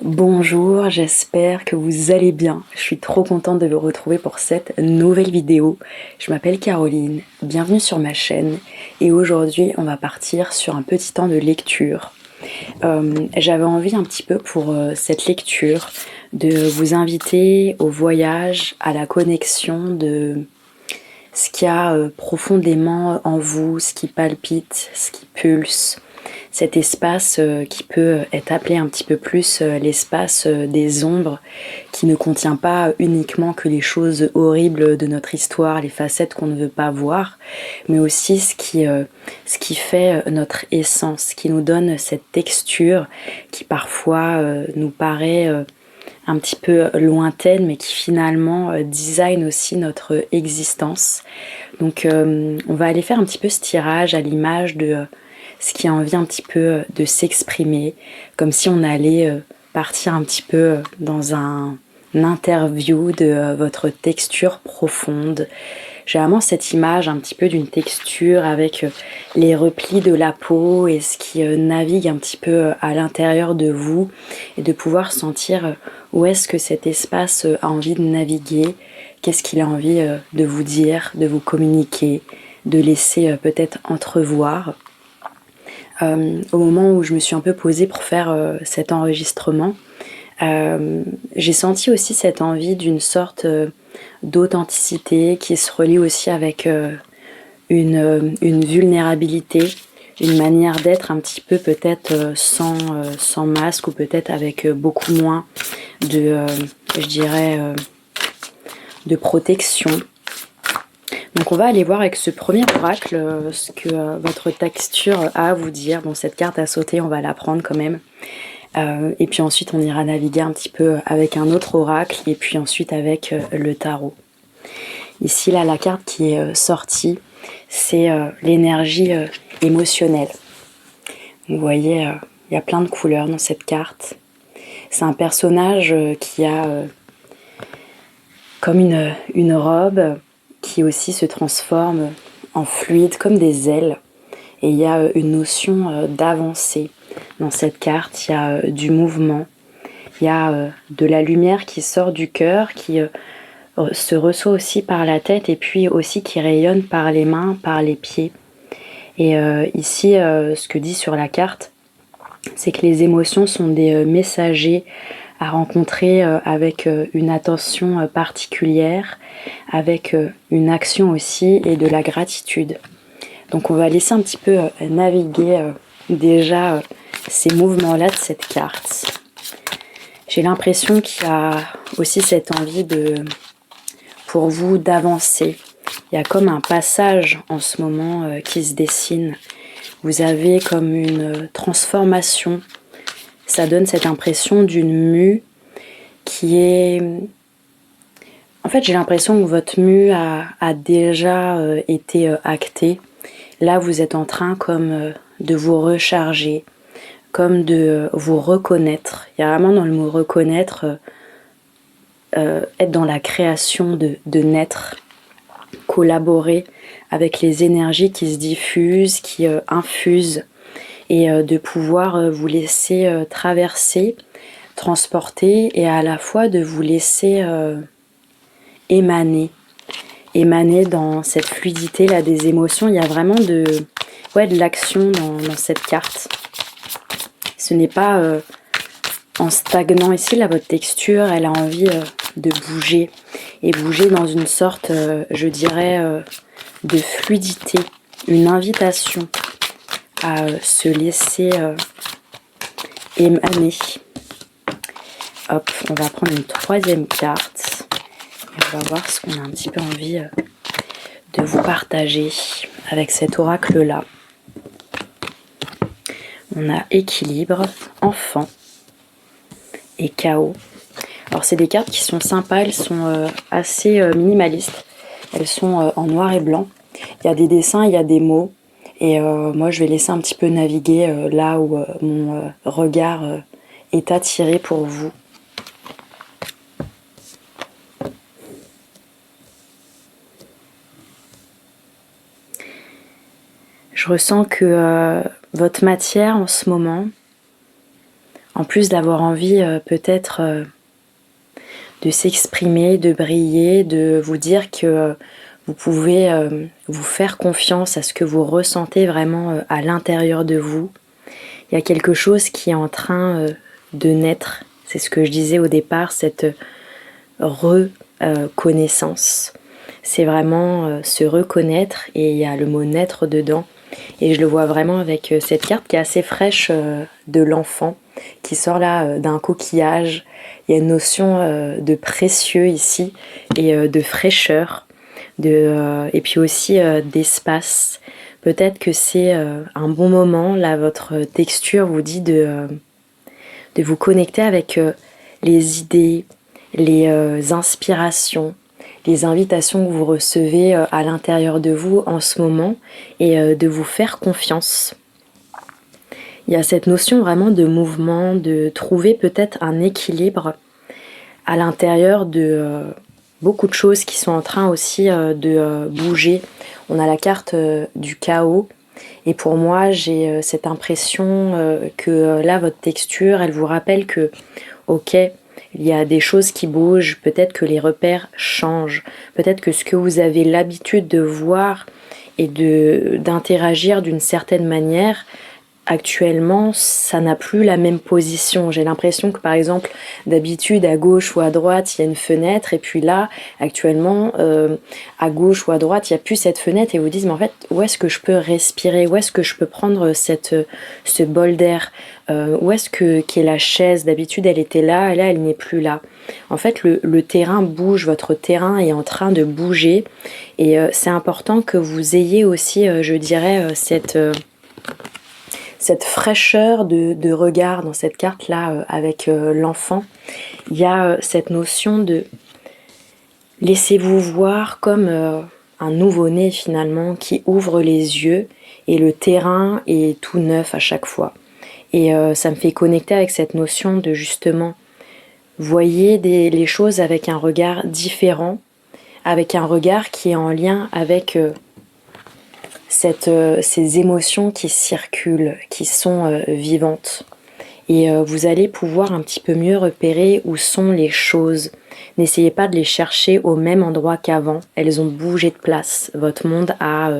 Bonjour, j'espère que vous allez bien. Je suis trop contente de vous retrouver pour cette nouvelle vidéo. Je m'appelle Caroline, bienvenue sur ma chaîne et aujourd'hui on va partir sur un petit temps de lecture. J'avais envie un petit peu pour cette lecture de vous inviter au voyage, à la connexion de ce qu'il y a profondément en vous, ce qui palpite, ce qui pulse. Cet espace qui peut être appelé un petit peu plus l'espace des ombres, qui ne contient pas uniquement que les choses horribles de notre histoire, les facettes qu'on ne veut pas voir, mais aussi ce qui fait notre essence, ce qui nous donne cette texture qui parfois nous paraît un petit peu lointaine, mais qui finalement design aussi notre existence. Donc on va aller faire un petit peu ce tirage à l'image de ce qui a envie un petit peu de s'exprimer, comme si on allait partir un petit peu dans un interview de votre texture profonde. J'ai vraiment cette image un petit peu d'une texture avec les replis de la peau et ce qui navigue un petit peu à l'intérieur de vous et de pouvoir sentir où est-ce que cet espace a envie de naviguer, qu'est-ce qu'il a envie de vous dire, de vous communiquer, de laisser peut-être entrevoir. Au moment où je me suis un peu posée pour faire cet enregistrement, j'ai senti aussi cette envie d'une sorte d'authenticité qui se relie aussi avec une vulnérabilité, une manière d'être un petit peu peut-être sans masque ou peut-être avec beaucoup moins de, je dirais, de protection. Donc on va aller voir avec ce premier oracle ce que votre texture a à vous dire. Bon, cette carte à sauter, on va la prendre quand même. Et puis ensuite on ira naviguer un petit peu avec un autre oracle et puis ensuite avec le tarot. Ici là, la carte qui est sortie, c'est l'énergie émotionnelle. Vous voyez, il y a plein de couleurs dans cette carte. C'est un personnage qui a comme une robe qui aussi se transforme en fluide comme des ailes. Et il y a une notion d'avancée dans cette carte. Il y a du mouvement, il y a de la lumière qui sort du cœur, qui se reçoit aussi par la tête et puis aussi qui rayonne par les mains, par les pieds. Et ici, ce que dit sur la carte, c'est que les émotions sont des messagers à rencontrer avec une attention particulière, avec une action aussi et de la gratitude. Donc on va laisser un petit peu naviguer déjà ces mouvements-là de cette carte. J'ai l'impression qu'il y a aussi cette envie pour vous d'avancer. Il y a comme un passage en ce moment qui se dessine. Vous avez comme une transformation. Ça donne cette impression d'une mue qui est... En fait, j'ai l'impression que votre mue a déjà été actée. Là, vous êtes en train comme de vous recharger, comme de vous reconnaître. Il y a vraiment dans le mot reconnaître, être dans la création de naître, collaborer avec les énergies qui se diffusent, qui infusent, et de pouvoir vous laisser traverser, transporter, et à la fois de vous laisser émaner dans cette fluidité là des émotions. Il y a vraiment de l'action dans cette carte. Ce n'est pas en stagnant. Ici là, votre texture, elle a envie de bouger, et bouger dans une sorte je dirais de fluidité, une invitation à se laisser émaner. Hop, on va prendre une troisième carte et on va voir ce qu'on a un petit peu envie de vous partager avec cet oracle là. On a équilibre, enfant et chaos. Alors c'est des cartes qui sont sympas, elles sont assez minimalistes, elles sont en noir et blanc. Il y a des dessins, il y a des mots, et moi je vais laisser un petit peu naviguer là où mon regard est attiré pour vous. Je ressens que votre matière en ce moment, en plus d'avoir envie peut-être de s'exprimer, de briller, de vous dire que vous pouvez vous faire confiance à ce que vous ressentez vraiment à l'intérieur de vous. Il y a quelque chose qui est en train de naître. C'est ce que je disais au départ, cette reconnaissance. C'est vraiment se reconnaître et il y a le mot naître dedans. Et je le vois vraiment avec cette carte qui est assez fraîche de l'enfant qui sort là d'un coquillage. Il y a une notion de précieux ici et de fraîcheur et puis aussi d'espace. Peut-être que c'est un bon moment, là votre texture vous dit de vous connecter avec les idées, les inspirations, les invitations que vous recevez à l'intérieur de vous en ce moment et de vous faire confiance. Il y a cette notion vraiment de mouvement, de trouver peut-être un équilibre à l'intérieur de beaucoup de choses qui sont en train aussi de bouger. On a la carte du chaos et pour moi j'ai cette impression que là votre texture elle vous rappelle que ok, il y a des choses qui bougent, peut-être que les repères changent, peut-être que ce que vous avez l'habitude de voir et d'interagir d'une certaine manière, actuellement, ça n'a plus la même position. J'ai l'impression que par exemple, d'habitude à gauche ou à droite, il y a une fenêtre et puis là, actuellement, à gauche ou à droite, il n'y a plus cette fenêtre et vous dites mais en fait, où est-ce que je peux respirer? Où est-ce que je peux prendre ce bol d'air? Où est-ce qu'est la chaise? D'habitude, elle était là et là, elle n'est plus là. En fait, le terrain bouge, votre terrain est en train de bouger et c'est important que vous ayez aussi, je dirais, cette fraîcheur de regard dans cette carte-là avec l'enfant. Il y a cette notion de laissez-vous voir comme un nouveau-né finalement qui ouvre les yeux et le terrain est tout neuf à chaque fois. Et ça me fait connecter avec cette notion de justement voyez les choses avec un regard différent, avec un regard qui est en lien avec ces émotions qui circulent, qui sont vivantes. Et vous allez pouvoir un petit peu mieux repérer où sont les choses. N'essayez pas de les chercher au même endroit qu'avant. Elles ont bougé de place. Votre monde a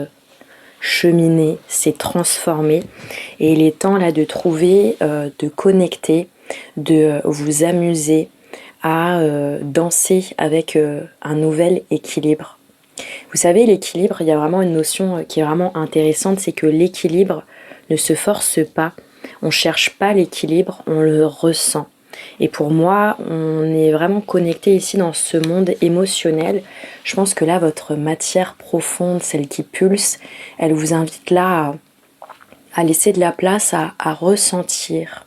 cheminé, s'est transformé. Et il est temps là de trouver, de connecter, de vous amuser à danser avec un nouvel équilibre. Vous savez, l'équilibre, il y a vraiment une notion qui est vraiment intéressante, c'est que l'équilibre ne se force pas. On ne cherche pas l'équilibre, on le ressent. Et pour moi, on est vraiment connecté ici dans ce monde émotionnel. Je pense que là, votre matière profonde, celle qui pulse, elle vous invite là à laisser de la place à ressentir.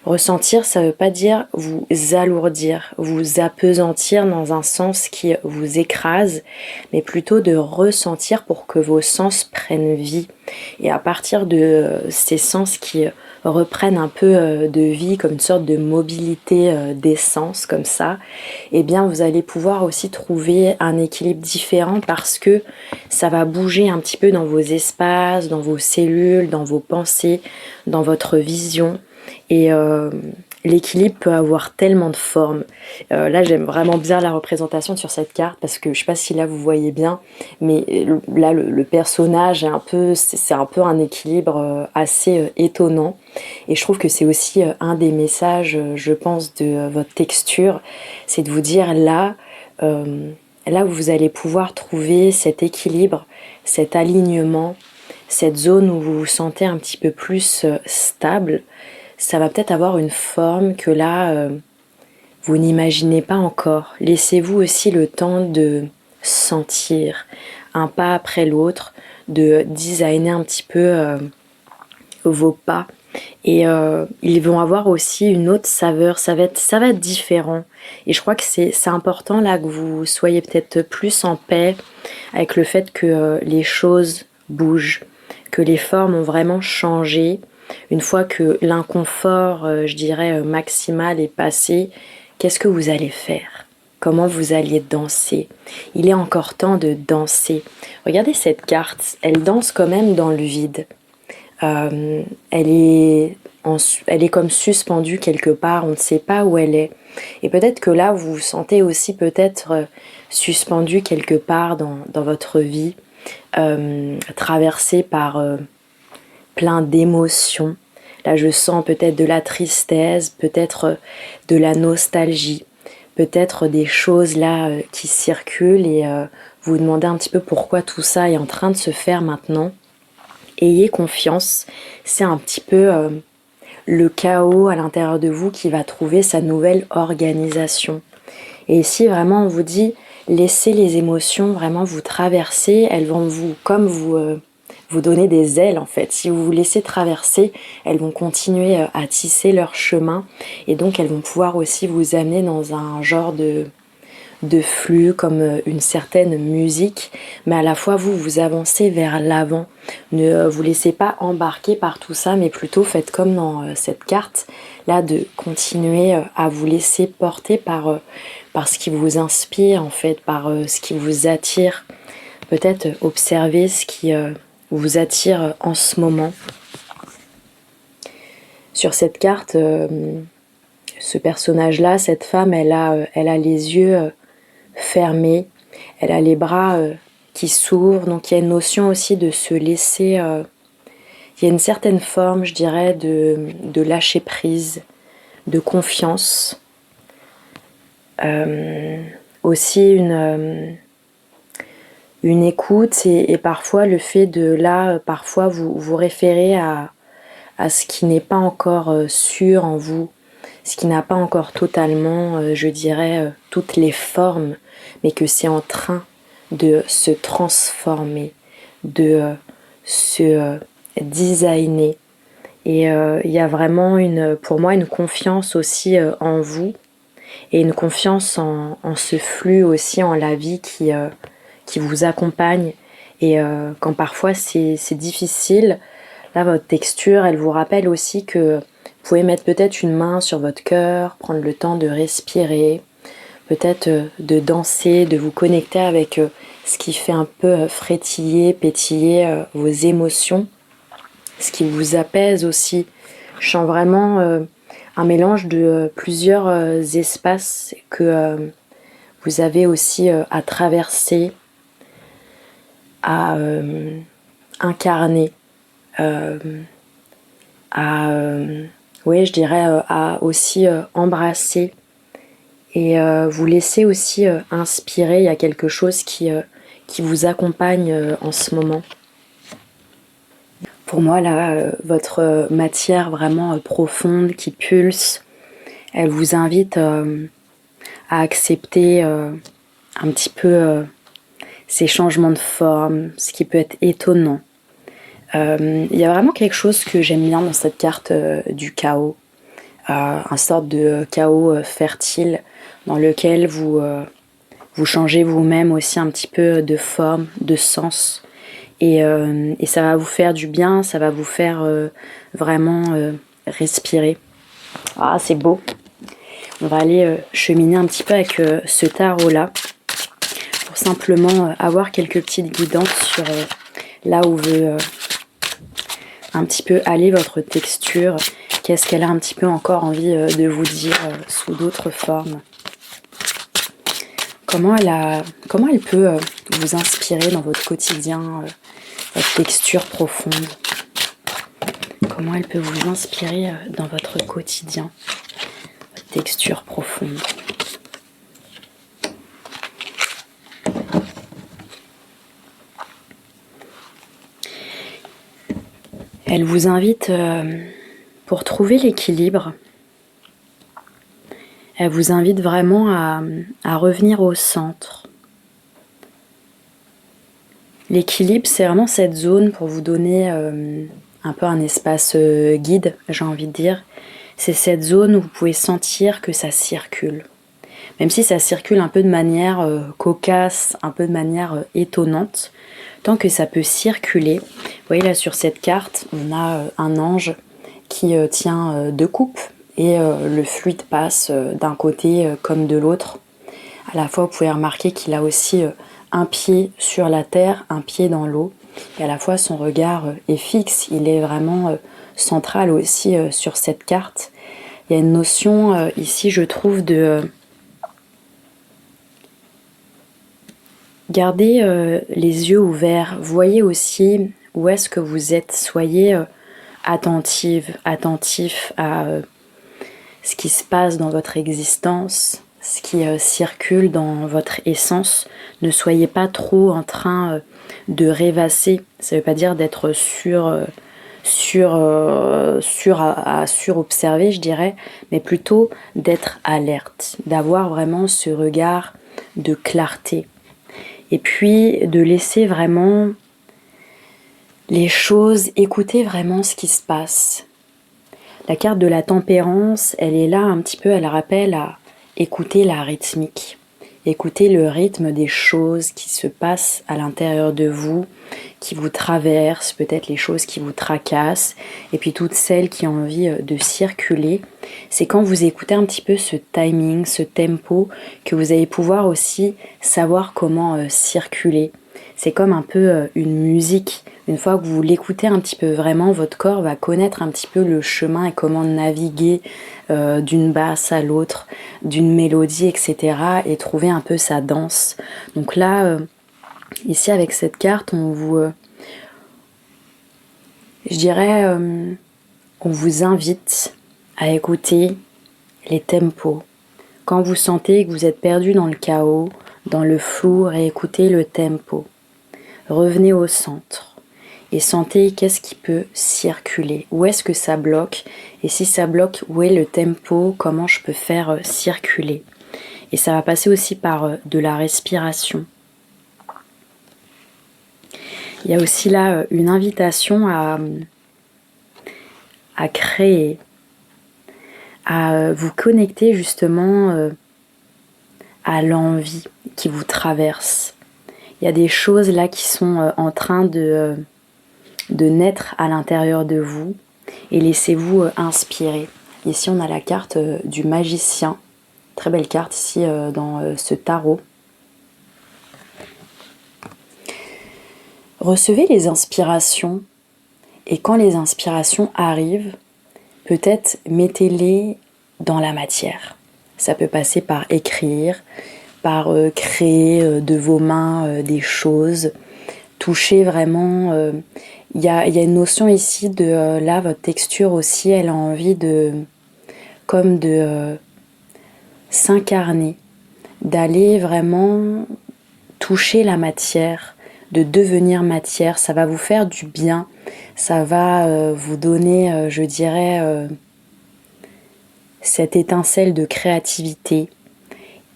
Ressentir, ça ne veut pas dire vous alourdir, vous appesantir dans un sens qui vous écrase, mais plutôt de ressentir pour que vos sens prennent vie. Et à partir de ces sens qui reprennent un peu de vie, comme une sorte de mobilité d'essence, comme ça, eh bien vous allez pouvoir aussi trouver un équilibre différent parce que ça va bouger un petit peu dans vos espaces, dans vos cellules, dans vos pensées, dans votre vision. Et l'équilibre peut avoir tellement de formes. Là, j'aime vraiment bien la représentation sur cette carte parce que je sais pas si là vous voyez bien, mais là le personnage est c'est un peu un équilibre assez étonnant. Et je trouve que c'est aussi un des messages, je pense, de votre texture, c'est de vous dire là où vous allez pouvoir trouver cet équilibre, cet alignement, cette zone où vous vous sentez un petit peu plus stable. Ça va peut-être avoir une forme que là, vous n'imaginez pas encore. Laissez-vous aussi le temps de sentir, un pas après l'autre, de designer un petit peu vos pas. Et ils vont avoir aussi une autre saveur, ça va être différent. Et je crois que c'est important là que vous soyez peut-être plus en paix avec le fait que les choses bougent, que les formes ont vraiment changé. Une fois que l'inconfort, je dirais, maximal est passé, qu'est-ce que vous allez faire? Comment vous alliez danser? Il est encore temps de danser. Regardez cette carte, elle danse quand même dans le vide. Elle est elle est comme suspendue quelque part, on ne sait pas où elle est. Et peut-être que là, vous vous sentez aussi peut-être suspendu quelque part dans votre vie, traversé par plein d'émotions. Là, je sens peut-être de la tristesse, peut-être de la nostalgie, peut-être des choses là qui circulent et vous vous demandez un petit peu pourquoi tout ça est en train de se faire maintenant. Ayez confiance, c'est un petit peu le chaos à l'intérieur de vous qui va trouver sa nouvelle organisation. Et ici, vraiment, on vous dit, laissez les émotions vraiment vous traverser, elles vont vous, comme vous donner des ailes en fait. Si vous vous laissez traverser, elles vont continuer à tisser leur chemin et donc elles vont pouvoir aussi vous amener dans un genre de flux, comme une certaine musique, mais à la fois vous avancez vers l'avant. Ne vous laissez pas embarquer par tout ça, mais plutôt faites comme dans cette carte, là, de continuer à vous laisser porter par ce qui vous inspire, en fait, par ce qui vous attire. Peut-être observer ce qui vous attire en ce moment. Sur cette carte, ce personnage-là, cette femme, elle a les yeux fermée, elle a les bras qui s'ouvrent, donc il y a une notion aussi de se laisser, il y a une certaine forme, je dirais, de lâcher prise, de confiance, aussi une écoute et parfois le fait de là, parfois vous référer à ce qui n'est pas encore sûr en vous, ce qui n'a pas encore totalement, je dirais, toutes les formes, mais que c'est en train de se transformer, de se designer. Et il y a vraiment pour moi une confiance aussi en vous et une confiance en ce flux aussi, en la vie qui vous accompagne. Et quand parfois c'est difficile, là votre texture, elle vous rappelle aussi que vous pouvez mettre peut-être une main sur votre cœur, prendre le temps de respirer, peut-être de danser, de vous connecter avec ce qui fait un peu frétiller, pétiller vos émotions, ce qui vous apaise aussi. Je sens vraiment un mélange de plusieurs espaces que vous avez aussi à traverser, à incarner, oui, je dirais à aussi embrasser et vous laisser aussi inspirer. Il y a quelque chose qui vous accompagne en ce moment. Pour moi, là, votre matière vraiment profonde qui pulse, elle vous invite à accepter un petit peu ces changements de forme, ce qui peut être étonnant. Il y a vraiment quelque chose que j'aime bien dans cette carte du chaos, un sorte de chaos fertile dans lequel vous changez vous-même aussi un petit peu de forme, de sens. Et ça va vous faire du bien, ça va vous faire vraiment respirer. Ah, c'est beau. On va aller cheminer un petit peu avec ce tarot-là pour simplement avoir quelques petites guidances sur là où veut un petit peu aller votre texture. Qu'est-ce qu'elle a un petit peu encore envie de vous dire sous d'autres formes. Comment elle peut vous inspirer dans votre quotidien, votre texture profonde. Comment elle peut vous inspirer dans votre quotidien, votre texture profonde. Elle vous invite, pour trouver l'équilibre, elle vous invite vraiment à revenir au centre. L'équilibre, c'est vraiment cette zone pour vous donner un peu un espace guide, j'ai envie de dire. C'est cette zone où vous pouvez sentir que ça circule. Même si ça circule un peu de manière cocasse, un peu de manière étonnante, tant que ça peut circuler. Vous voyez là sur cette carte, on a un ange qui tient deux coupes et le fluide passe d'un côté comme de l'autre. À la fois, vous pouvez remarquer qu'il a aussi un pied sur la terre, un pied dans l'eau. Et à la fois, son regard est fixe, il est vraiment centrale aussi sur cette carte. Il y a une notion ici, je trouve, de garder les yeux ouverts. Voyez aussi où est-ce que vous êtes. Soyez attentive, attentif à ce qui se passe dans votre existence, ce qui circule dans votre essence. Ne soyez pas trop en train de rêvasser. Ça ne veut pas dire d'être sur-observé, je dirais, mais plutôt d'être alerte, d'avoir vraiment ce regard de clarté. Et puis de laisser vraiment les choses, écouter vraiment ce qui se passe. La carte de la tempérance, elle est là un petit peu, elle rappelle à écouter la rythmique, écouter le rythme des choses qui se passent à l'intérieur de vous, qui vous traversent, peut-être les choses qui vous tracassent, et puis toutes celles qui ont envie de circuler. C'est quand vous écoutez un petit peu ce timing, ce tempo, que vous allez pouvoir aussi savoir comment circuler. C'est comme un peu une musique. Une fois que vous l'écoutez un petit peu vraiment, votre corps va connaître un petit peu le chemin et comment naviguer d'une basse à l'autre, d'une mélodie, etc. et trouver un peu sa danse. Donc là, ici avec cette carte, on vous... je dirais, on vous invite à écouter les tempos. Quand vous sentez que vous êtes perdu dans le chaos, dans le flou, réécoutez le tempo. Revenez au centre et sentez qu'est-ce qui peut circuler. Où est-ce que ça bloque? Et si ça bloque, où est le tempo? Comment je peux faire circuler? Et ça va passer aussi par de la respiration. Il y a aussi là une invitation à créer, à vous connecter justement à l'envie qui vous traverse. Il y a des choses là qui sont en train de naître à l'intérieur de vous et laissez-vous inspirer. Ici on a la carte du magicien, très belle carte ici dans ce tarot. Recevez les inspirations et quand les inspirations arrivent, peut-être mettez-les dans la matière. Ça peut passer par écrire, par créer de vos mains des choses, toucher vraiment. Il y a une notion ici de là, votre texture aussi, elle a envie de s'incarner, d'aller vraiment toucher la matière, de devenir matière. Ça va vous faire du bien, ça va vous donner, je dirais, cette étincelle de créativité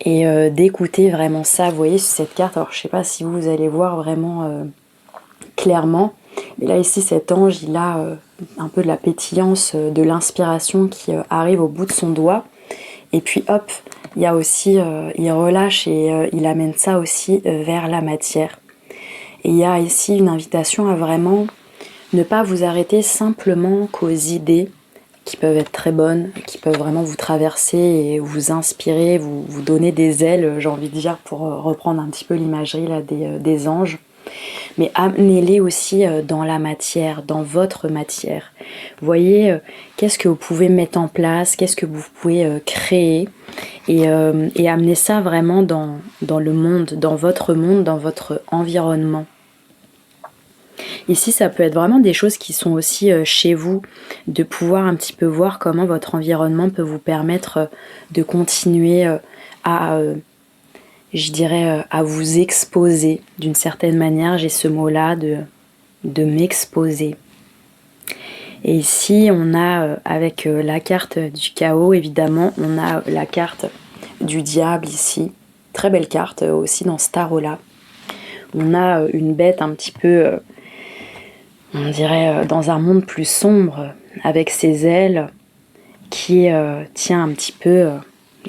et d'écouter vraiment ça. Vous voyez sur cette carte, alors je ne sais pas si vous allez voir vraiment clairement, mais là ici cet ange il a un peu de la pétillance, de l'inspiration qui arrive au bout de son doigt et puis hop, il y a aussi, il relâche et il amène ça aussi vers la matière. Et il y a ici une invitation à vraiment ne pas vous arrêter simplement qu'aux idées qui peuvent être très bonnes, qui peuvent vraiment vous traverser et vous inspirer, vous donner des ailes, j'ai envie de dire, pour reprendre un petit peu l'imagerie là des anges. Mais amenez-les aussi dans la matière, dans votre matière. Voyez qu'est-ce que vous pouvez mettre en place, qu'est-ce que vous pouvez créer et amener ça vraiment dans le monde, dans votre environnement. Ici, ça peut être vraiment des choses qui sont aussi chez vous, de pouvoir un petit peu voir comment votre environnement peut vous permettre de continuer à, je dirais, à vous exposer d'une certaine manière. J'ai ce mot-là de m'exposer. Et ici, on a, avec la carte du chaos, évidemment, on a la carte du diable ici. Très belle carte aussi dans ce tarot-là. On a une bête un petit peu... on dirait dans un monde plus sombre, avec ses ailes, qui tient un petit peu,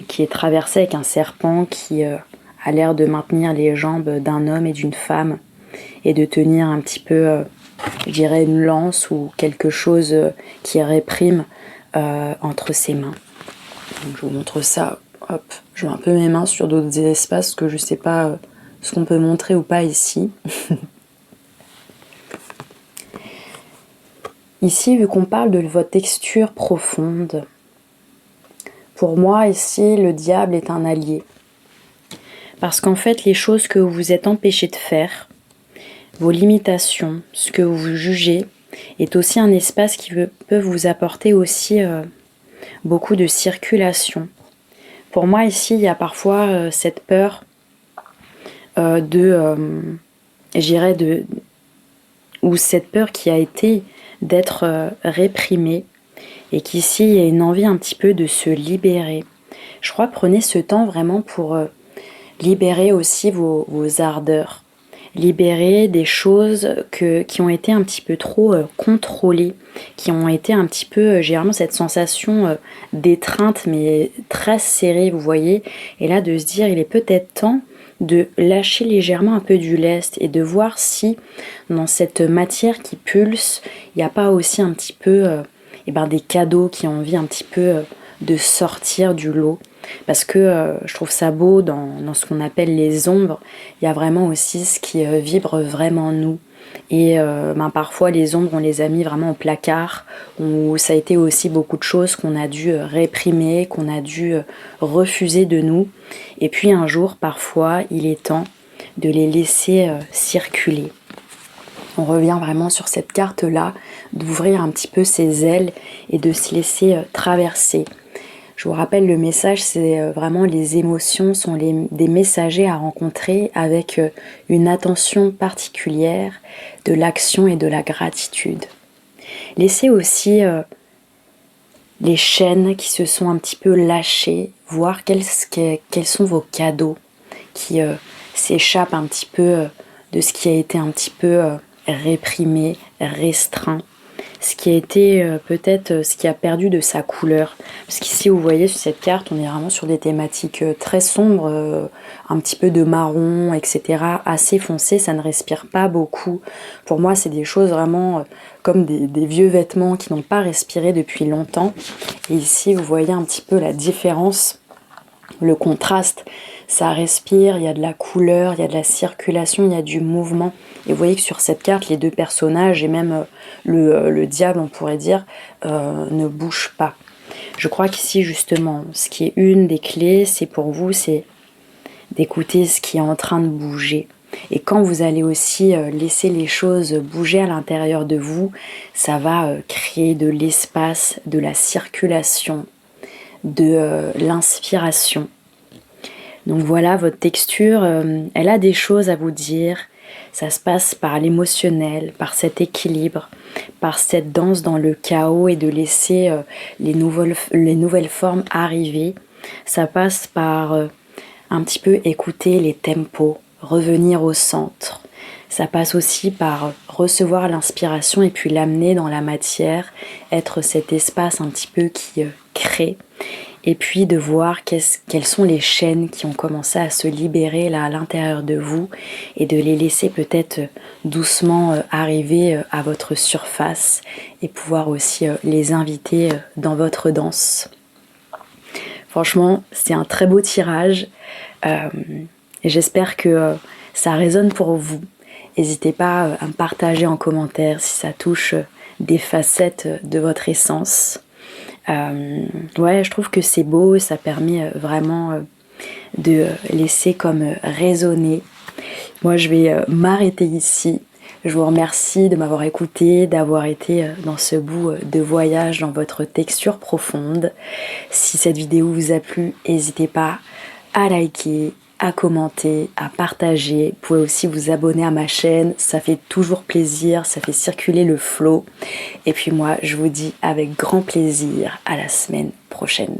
qui est traversé avec un serpent qui a l'air de maintenir les jambes d'un homme et d'une femme, et de tenir un petit peu, je dirais, une lance ou quelque chose qui réprime entre ses mains. Donc, je vous montre ça, hop, je mets un peu mes mains sur d'autres espaces, que je ne sais pas ce qu'on peut montrer ou pas ici. Ici, vu qu'on parle de votre texture profonde, pour moi, ici, le diable est un allié. Parce qu'en fait, les choses que vous vous êtes empêché de faire, vos limitations, ce que vous jugez, est aussi un espace qui peut vous apporter aussi beaucoup de circulation. Pour moi, ici, il y a parfois cette peur ou cette peur qui a été d'être réprimée, et qu'ici, il y a une envie un petit peu de se libérer. Je crois, prenez ce temps vraiment pour libérer aussi vos ardeurs, libérer des choses qui ont été un petit peu trop contrôlées, qui ont été un petit peu, j'ai vraiment cette sensation d'étreinte, mais très serrée, vous voyez, et là de se dire, il est peut-être temps de lâcher légèrement un peu du lest et de voir si dans cette matière qui pulse, il n'y a pas aussi un petit peu des cadeaux qui ont envie un petit peu de sortir du lot. Parce que je trouve ça beau dans ce qu'on appelle les ombres, il y a vraiment aussi ce qui vibre vraiment nous. Et parfois les ombres, on les a mis vraiment au placard, où ça a été aussi beaucoup de choses qu'on a dû réprimer, qu'on a dû refuser de nous. Et puis un jour, parfois, il est temps de les laisser circuler. On revient vraiment sur cette carte-là, d'ouvrir un petit peu ses ailes et de se laisser traverser. Je vous rappelle, le message, c'est vraiment les émotions sont des messagers à rencontrer avec une attention particulière, de l'action et de la gratitude. Laissez aussi les chaînes qui se sont un petit peu lâchées, voir quels sont vos cadeaux qui s'échappent un petit peu de ce qui a été un petit peu réprimé, restreint. Ce qui a été peut-être ce qui a perdu de sa couleur. Parce qu'ici, vous voyez, sur cette carte, on est vraiment sur des thématiques très sombres, un petit peu de marron, etc. Assez foncé, ça ne respire pas beaucoup. Pour moi, c'est des choses vraiment comme des vieux vêtements qui n'ont pas respiré depuis longtemps. Et ici, vous voyez un petit peu la différence, le contraste. Ça respire, il y a de la couleur, il y a de la circulation, il y a du mouvement. Et vous voyez que sur cette carte, les deux personnages et même le diable, on pourrait dire, ne bougent pas. Je crois qu'ici, justement, ce qui est une des clés, c'est pour vous, c'est d'écouter ce qui est en train de bouger. Et quand vous allez aussi laisser les choses bouger à l'intérieur de vous, ça va créer de l'espace, de la circulation, de l'inspiration. Donc voilà, votre texture, elle a des choses à vous dire. Ça se passe par l'émotionnel, par cet équilibre, par cette danse dans le chaos et de laisser les nouvelles formes arriver. Ça passe par un petit peu écouter les tempos, revenir au centre. Ça passe aussi par recevoir l'inspiration et puis l'amener dans la matière, être cet espace un petit peu qui crée. Et puis de voir quelles sont les chaînes qui ont commencé à se libérer là à l'intérieur de vous et de les laisser peut-être doucement arriver à votre surface et pouvoir aussi les inviter dans votre danse. Franchement, c'est un très beau tirage et j'espère que ça résonne pour vous. N'hésitez pas à me partager en commentaire si ça touche des facettes de votre essence. Ouais, je trouve que c'est beau, ça permet vraiment de laisser comme résonner. Moi, je vais m'arrêter ici. Je vous remercie de m'avoir écouté, d'avoir été dans ce bout de voyage dans votre texture profonde. Si cette vidéo vous a plu, n'hésitez pas à liker, à commenter, à partager. Vous pouvez aussi vous abonner à ma chaîne, ça fait toujours plaisir, ça fait circuler le flow. Et puis moi, je vous dis avec grand plaisir à la semaine prochaine.